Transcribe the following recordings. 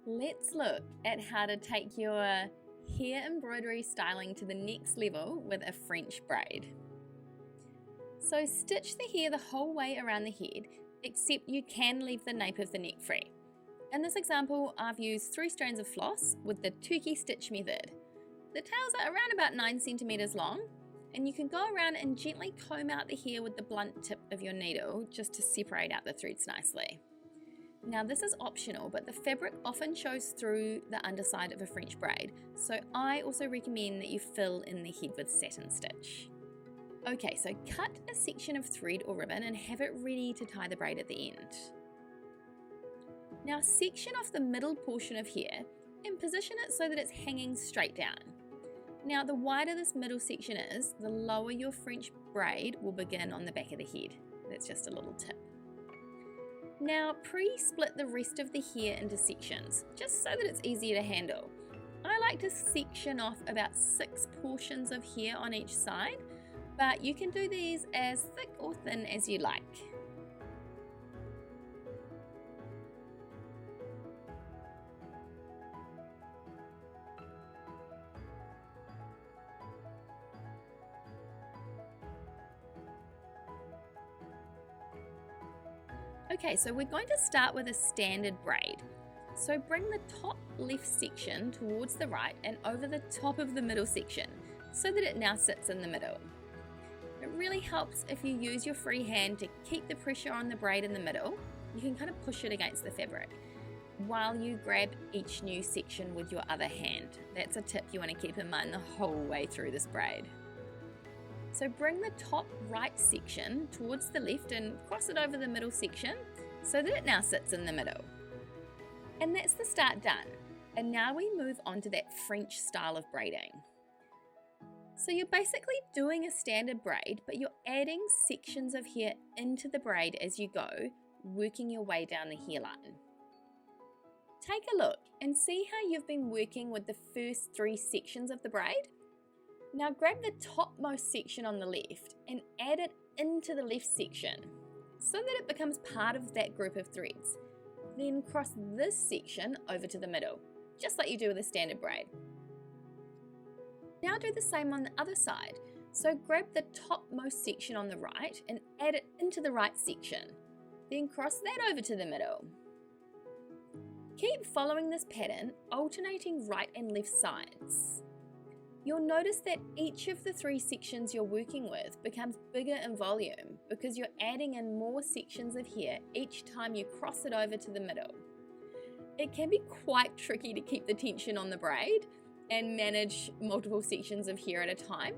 Let's look at how to take your hair embroidery styling to the next level with a French braid. So stitch the hair the whole way around the head, except you can leave the nape of the neck free. In this example, I've used 3 strands of floss with the turkey stitch method. The tails are around about 9 centimeters long, and you can go around and gently comb out the hair with the blunt tip of your needle just to separate out the threads nicely. Now this is optional, but the fabric often shows through the underside of a French braid, so I also recommend that you fill in the head with satin stitch. Okay, so cut a section of thread or ribbon and have it ready to tie the braid at the end. Now section off the middle portion of hair and position it so that it's hanging straight down. Now the wider this middle section is, the lower your French braid will begin on the back of the head. That's just a little tip. Now pre-split the rest of the hair into sections, just so that it's easier to handle. I like to section off about 6 portions of hair on each side, but you can do these as thick or thin as you like. Okay, so we're going to start with a standard braid. So bring the top left section towards the right and over the top of the middle section so that it now sits in the middle. It really helps if you use your free hand to keep the pressure on the braid in the middle. You can kind of push it against the fabric while you grab each new section with your other hand. That's a tip you want to keep in mind the whole way through this braid. So bring the top right section towards the left and cross it over the middle section so that it now sits in the middle. And that's the start done. And now we move on to that French style of braiding. So you're basically doing a standard braid, but you're adding sections of hair into the braid as you go, working your way down the hairline. Take a look and see how you've been working with the first 3 sections of the braid. Now grab the topmost section on the left and add it into the left section so that it becomes part of that group of threads. Then cross this section over to the middle, just like you do with a standard braid. Now do the same on the other side. So grab the topmost section on the right and add it into the right section. Then cross that over to the middle. Keep following this pattern, alternating right and left sides. You'll notice that each of the 3 sections you're working with becomes bigger in volume because you're adding in more sections of hair each time you cross it over to the middle. It can be quite tricky to keep the tension on the braid and manage multiple sections of hair at a time.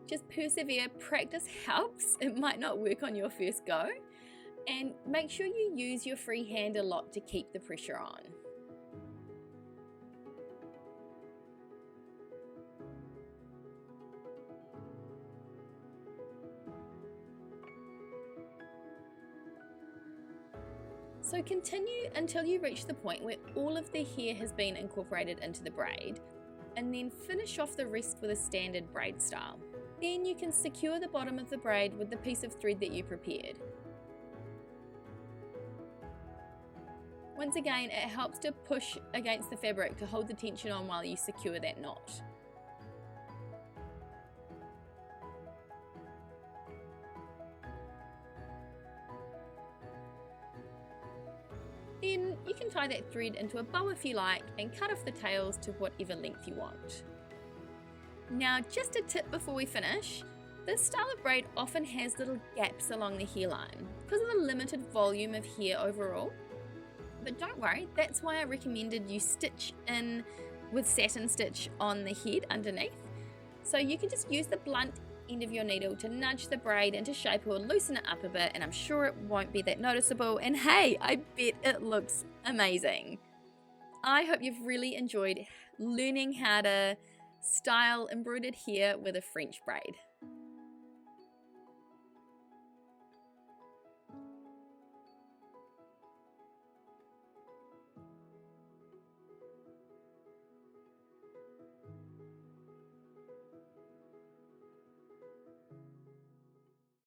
Just persevere, practice helps. It might not work on your first go. And make sure you use your free hand a lot to keep the pressure on. So continue until you reach the point where all of the hair has been incorporated into the braid, and then finish off the rest with a standard braid style. Then you can secure the bottom of the braid with the piece of thread that you prepared. Once again, it helps to push against the fabric to hold the tension on while you secure that knot. Then you can tie that thread into a bow if you like and cut off the tails to whatever length you want. Now just a tip before we finish, this style of braid often has little gaps along the hairline because of the limited volume of hair overall. But don't worry, that's why I recommended you stitch in with satin stitch on the head underneath. So you can just use the blunt end of your needle to nudge the braid into shape or loosen it up a bit, and I'm sure it won't be that noticeable, and hey, I bet it looks amazing. I hope you've really enjoyed learning how to style embroidered hair with a French braid.